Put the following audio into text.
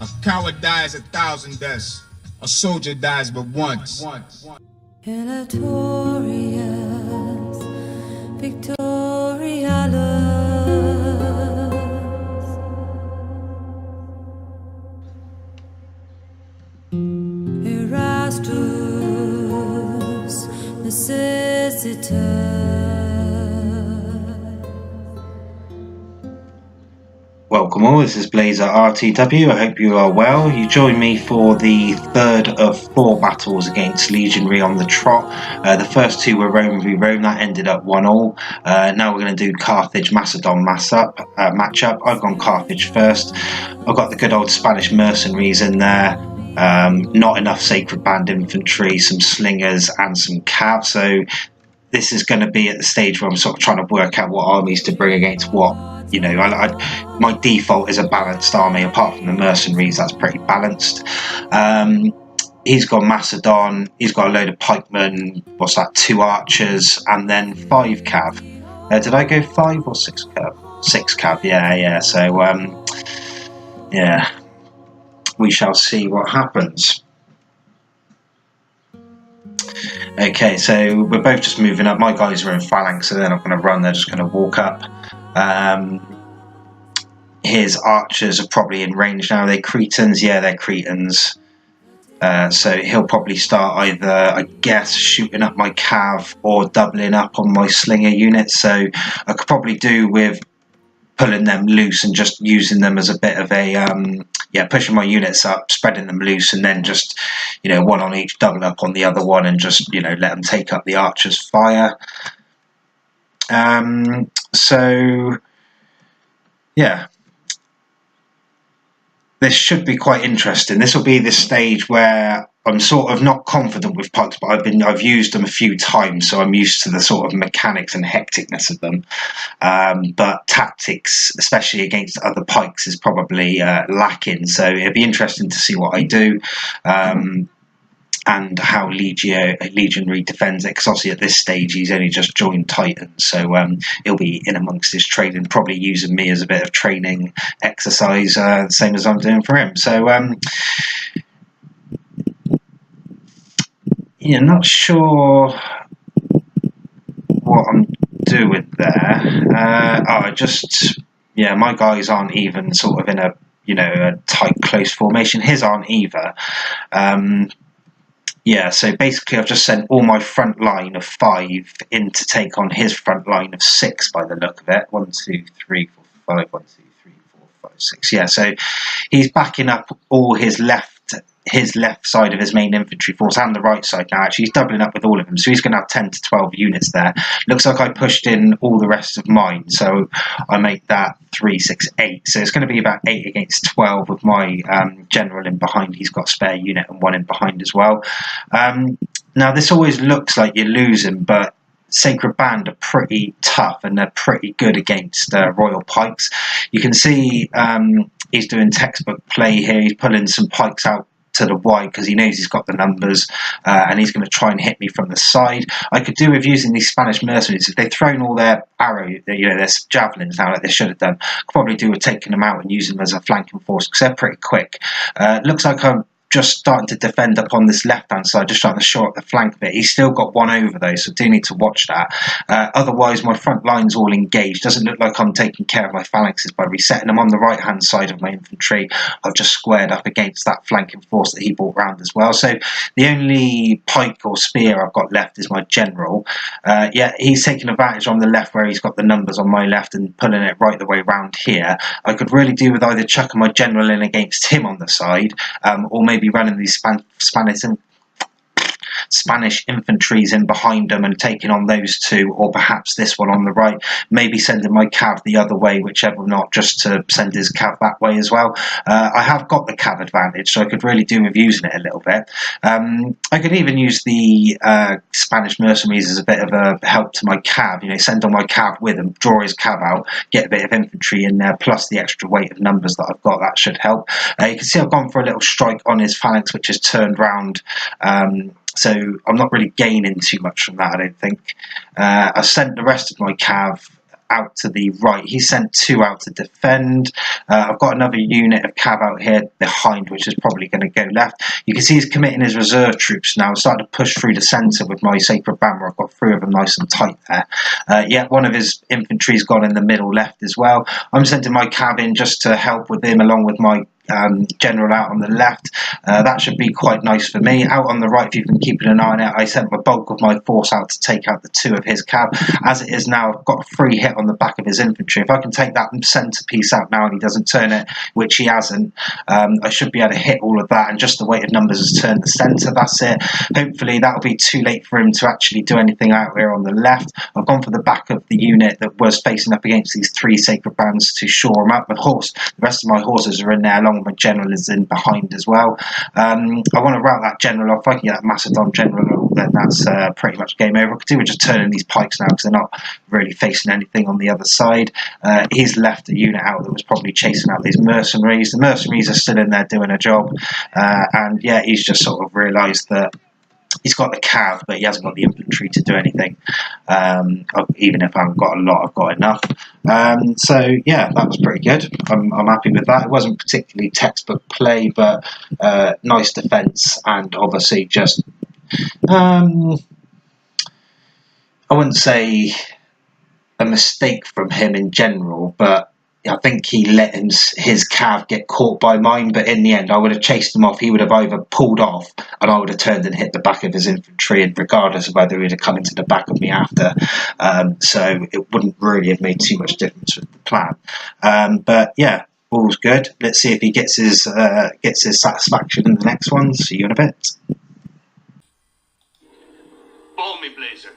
A coward dies 1,000 deaths. A soldier dies but once. Victorious, Victorialus. Erastus necessitas. Welcome all, this is Blaezer RTW. I hope you are well. You join me for the third of 4 battles against Legionary on the trot. The first 2 were Rome v Rome, that ended up 1-1. Now we're going to do Carthage-Macedon matchup. I've gone Carthage first. I've got the good old Spanish mercenaries in there. Not enough Sacred Band infantry, some slingers and some cav. So this is going to be at the stage where I'm sort of trying to work out what armies to bring against what. You know, my default is a balanced army. Apart from the mercenaries, that's pretty balanced. He's got Macedon. He's got a load of pikemen. What's that? 2 archers and then 5 cav. Did I go 5 or 6 cav? 6 cav. Yeah. So yeah, we shall see what happens. Okay, so we're both just moving up. My guys are in phalanx, so they're not going to run. They're just going to walk up. His archers are probably in range now. Are they Cretans? Yeah, they're Cretans. So he'll probably start either, I guess, shooting up my cav or doubling up on my slinger units. So I could probably do with pulling them loose and just using them as a bit of a, pushing my units up, spreading them loose, and then just, one on each, double up on the other one, and just, let them take up the archers' fire. So, yeah. This should be quite interesting. This will be the stage where I'm sort of not confident with pikes, but I've used them a few times, so I'm used to the sort of mechanics and hecticness of them. But tactics, especially against other pikes, is probably lacking. So it'll be interesting to see what I do. And how Legionary defends it, because obviously at this stage he's only just joined Titan, so he'll be in amongst his training, probably using me as a bit of training exercise, the same as I'm doing for him. So not sure what I'm doing there. My guys aren't even sort of in a tight close formation. His aren't either. So basically I've just sent all my front line of 5 in to take on his front line of 6 by the look of it. 1, 2, 3, 4, 5, 1, 2, 3, 4, 5, 6. Yeah, so he's backing up all his left side of his main infantry force and the right side now. Actually, he's doubling up with all of them, so he's going to have 10 to 12 units there. Looks like I pushed in all the rest of mine, so I make that 3, 6, 8. So it's going to be about 8 against 12 with my general in behind. He's got a spare unit and 1 in behind as well. Now, this always looks like you're losing, but Sacred Band are pretty tough and they're pretty good against Royal Pikes. You can see he's doing textbook play here. He's pulling some pikes out to the wide because he knows he's got the numbers, and he's going to try and hit me from the side. I could do with using these Spanish mercenaries. If they've thrown all their their javelins now like they should have done, I could probably do with taking them out and using them as a flanking force because they're pretty quick. Looks like I'm just starting to defend up on this left-hand side, just trying to shore up the flank a bit. He's still got 1 over though, so I do need to watch that. Otherwise, my front line's all engaged. Doesn't look like I'm taking care of my phalanxes by resetting them on the right-hand side of my infantry. I've just squared up against that flanking force that he brought round as well. So the only pike or spear I've got left is my general. He's taking advantage on the left where he's got the numbers on my left and pulling it right the way round here. I could really do with either chucking my general in against him on the side, or maybe running these Spanish infantries in behind them and taking on those 2, or perhaps this one on the right, maybe sending my cav the other way, whichever, not just to send his cav that way as well. I have got the cav advantage, so I could really do with using it a little bit. I could even use the Spanish mercenaries as a bit of a help to my cav, send on my cav with him, draw his cav out, get a bit of infantry in there, plus the extra weight of numbers that I've got. That should help. You can see I've gone for a little strike on his phalanx, which is turned round. So I'm not really gaining too much from that, I don't think. I've sent the rest of my cav out to the right. He sent 2 out to defend. I've got another unit of cav out here behind, which is probably going to go left. You can see he's committing his reserve troops now. I'm starting to push through the centre with my sacred banner. I've got 3 of them nice and tight there. Yeah, one of his infantry's gone in the middle left as well. I'm sending my cav in just to help with him, along with my general out on the left. That should be quite nice for me. Out on the right, if you've been keeping an eye on it, I sent the bulk of my force out to take out the 2 of his cav. As it is now, I've got a free hit on the back of his infantry. If I can take that centre piece out now and he doesn't turn it, which he hasn't, I should be able to hit all of that, and just the weight of numbers has turned the centre. That's it. Hopefully that'll be too late for him to actually do anything out here on the left. I've gone for the back of the unit that was facing up against these 3 sacred bands to shore them up. The rest of my horses are in there, along with my general is in behind as well. I want to rout that general off. If I can get that Macedon general, then that's pretty much game over. I could see we're just turning these pikes now because they're not really facing anything on the other side. He's left a unit out that was probably chasing out these mercenaries. The mercenaries are still in there doing a job, and yeah, he's just sort of realised that he's got the cav, but he hasn't got the infantry to do anything. Even if I haven't got a lot, I've got enough. So yeah, that was pretty good. I'm happy with that. It wasn't particularly textbook play, but nice defence, and obviously just I wouldn't say a mistake from him in general, but I think he let his cav get caught by mine, but in the end I would have chased him off. He would have either pulled off and I would have turned and hit the back of his infantry, and regardless of whether he would have come into the back of me after. So it wouldn't really have made too much difference with the plan. But yeah, all's good. Let's see if he gets his satisfaction in the next one. See you in a bit. Follow me, Blaezer.